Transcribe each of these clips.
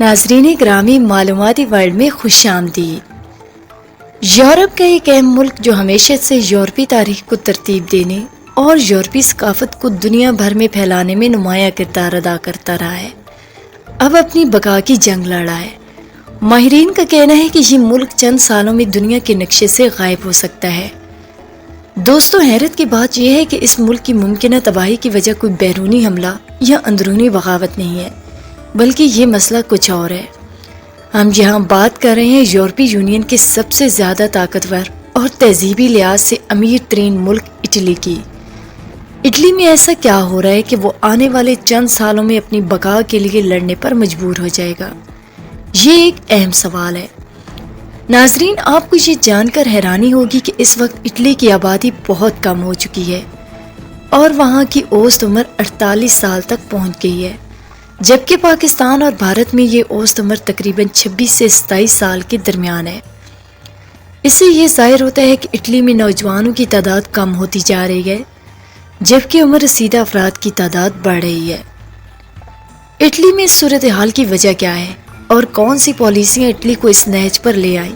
ناظرین گرامی، معلوماتی ورلڈ میں خوش آمدید۔ یورپ کا ایک اہم ملک جو ہمیشہ سے یورپی تاریخ کو ترتیب دینے اور یورپی ثقافت کو دنیا بھر میں پھیلانے میں نمایاں کردار ادا کرتا رہا ہے، اب اپنی بقا کی جنگ لڑا ہے۔ ماہرین کا کہنا ہے کہ یہ ملک چند سالوں میں دنیا کے نقشے سے غائب ہو سکتا ہے۔ دوستو، حیرت کی بات یہ ہے کہ اس ملک کی ممکنہ تباہی کی وجہ کوئی بیرونی حملہ یا اندرونی بغاوت نہیں ہے، بلکہ یہ مسئلہ کچھ اور ہے۔ ہم یہاں بات کر رہے ہیں یورپی یونین کے سب سے زیادہ طاقتور اور تہذیبی لحاظ سے امیر ترین ملک اٹلی کی۔ اٹلی میں ایسا کیا ہو رہا ہے کہ وہ آنے والے چند سالوں میں اپنی بقا کے لیے لڑنے پر مجبور ہو جائے گا؟ یہ ایک اہم سوال ہے۔ ناظرین، آپ کو یہ جان کر حیرانی ہوگی کہ اس وقت اٹلی کی آبادی بہت کم ہو چکی ہے اور وہاں کی اوسط عمر 48 سال تک پہنچ گئی ہے، جبکہ پاکستان اور بھارت میں یہ اوسط عمر تقریباً 26 سے 27 سال کے درمیان ہے۔ اس سے یہ ظاہر ہوتا ہے کہ اٹلی میں نوجوانوں کی تعداد کم ہوتی جا رہی ہے، جبکہ عمر رسیدہ افراد کی تعداد بڑھ رہی ہے۔ اٹلی میں اس صورتحال کی وجہ کیا ہے اور کون سی پالیسیاں اٹلی کو اس نہج پر لے آئیں؟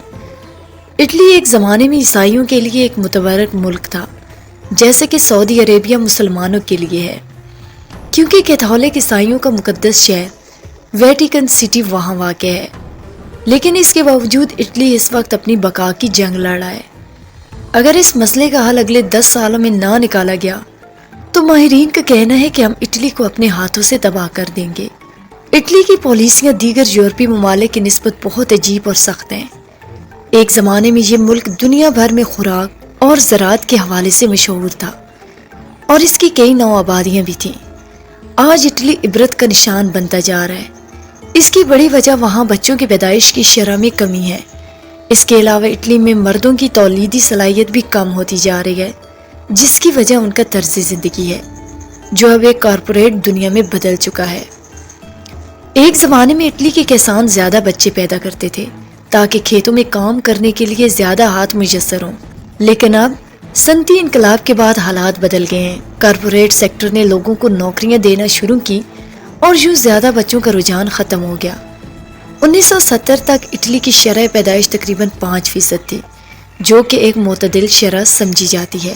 اٹلی ایک زمانے میں عیسائیوں کے لیے ایک متبرک ملک تھا، جیسے کہ سعودی عربیہ مسلمانوں کے لیے ہے، کیونکہ کیتھولک عیسائیوں کا مقدس شہر ویٹیکن سٹی وہاں واقع ہے۔ لیکن اس کے باوجود اٹلی اس وقت اپنی بقا کی جنگ لڑ رہا ہے۔ اگر اس مسئلے کا حل اگلے 10 سالوں میں نہ نکالا گیا تو ماہرین کا کہنا ہے کہ ہم اٹلی کو اپنے ہاتھوں سے تباہ کر دیں گے۔ اٹلی کی پالیسیاں دیگر یورپی ممالک کی نسبت بہت عجیب اور سخت ہیں۔ ایک زمانے میں یہ ملک دنیا بھر میں خوراک اور زراعت کے حوالے سے مشہور تھا اور اس کی کئی نو آبادیاں بھی تھیں۔ آج اٹلی عبرت کا نشان بنتا جا رہا ہے۔ اس کی بڑی وجہ وہاں بچوں کی پیدائش کی شرح میں کمی ہے۔ اس کے علاوہ اٹلی میں مردوں کی تولیدی صلاحیت بھی کم ہوتی جا رہی ہے، جس کی وجہ ان کا طرز زندگی ہے، جو اب ایک کارپوریٹ دنیا میں بدل چکا ہے۔ ایک زمانے میں اٹلی کے کسان زیادہ بچے پیدا کرتے تھے تاکہ کھیتوں میں کام کرنے کے لیے زیادہ ہاتھ میسر ہوں، لیکن اب صنعتی انقلاب کے بعد حالات بدل گئے ہیں۔ کارپوریٹ سیکٹر نے لوگوں کو نوکریاں دینا شروع کی اور یوں زیادہ بچوں کا رجحان ختم ہو گیا۔ 1970 تک اٹلی کی شرح پیدائش تقریباً 5% تھی، جو کہ ایک معتدل شرح سمجھی جاتی ہے۔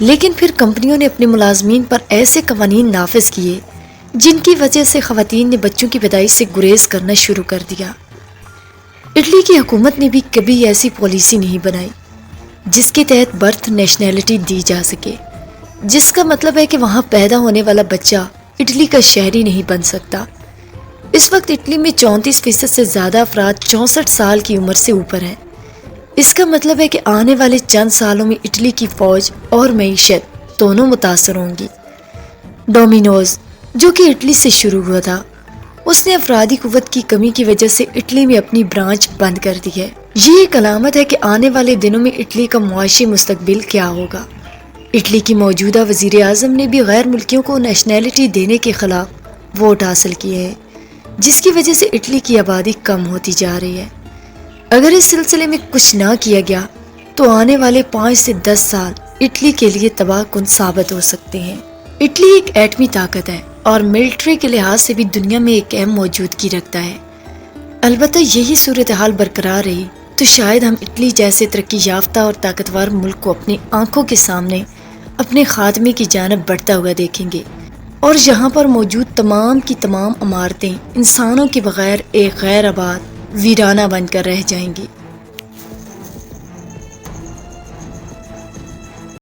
لیکن پھر کمپنیوں نے اپنے ملازمین پر ایسے قوانین نافذ کیے جن کی وجہ سے خواتین نے بچوں کی پیدائش سے گریز کرنا شروع کر دیا۔ اٹلی کی حکومت نے بھی کبھی ایسی پالیسی نہیں بنائی جس کے تحت برتھ نیشنلٹی دی جا سکے، جس کا مطلب ہے کہ وہاں پیدا ہونے والا بچہ اٹلی کا شہری نہیں بن سکتا۔ اس وقت اٹلی میں 34% سے زیادہ افراد 64 سال کی عمر سے اوپر ہیں۔ اس کا مطلب ہے کہ آنے والے چند سالوں میں اٹلی کی فوج اور معیشت دونوں متاثر ہوں گی۔ ڈومینوز، جو کہ اٹلی سے شروع ہوا تھا، اس نے افرادی قوت کی کمی کی وجہ سے اٹلی میں اپنی برانچ بند کر دی ہے۔ یہ ایک علامت ہے کہ آنے والے دنوں میں اٹلی کا معاشی مستقبل کیا ہوگا۔ اٹلی کی موجودہ وزیر اعظم نے بھی غیر ملکیوں کو نیشنلٹی دینے کے خلاف ووٹ حاصل کیے ہیں، جس کی وجہ سے اٹلی کی آبادی کم ہوتی جا رہی ہے۔ اگر اس سلسلے میں کچھ نہ کیا گیا تو آنے والے 5 سے 10 سال اٹلی کے لیے تباہ کن ثابت ہو سکتے ہیں۔ اٹلی ایک ایٹمی طاقت ہے اور ملٹری کے لحاظ سے بھی دنیا میں ایک اہم موجودگی رکھتا ہے۔ البتہ یہی صورتحال برقرار رہی تو شاید ہم اٹلی جیسے ترقی یافتہ اور طاقتور ملک کو اپنی آنکھوں کے سامنے اپنے خاتمے کی جانب بڑھتا ہوا دیکھیں گے، اور یہاں پر موجود تمام کی تمام عمارتیں انسانوں کے بغیر ایک غیر آباد ویرانہ بن کر رہ جائیں گی۔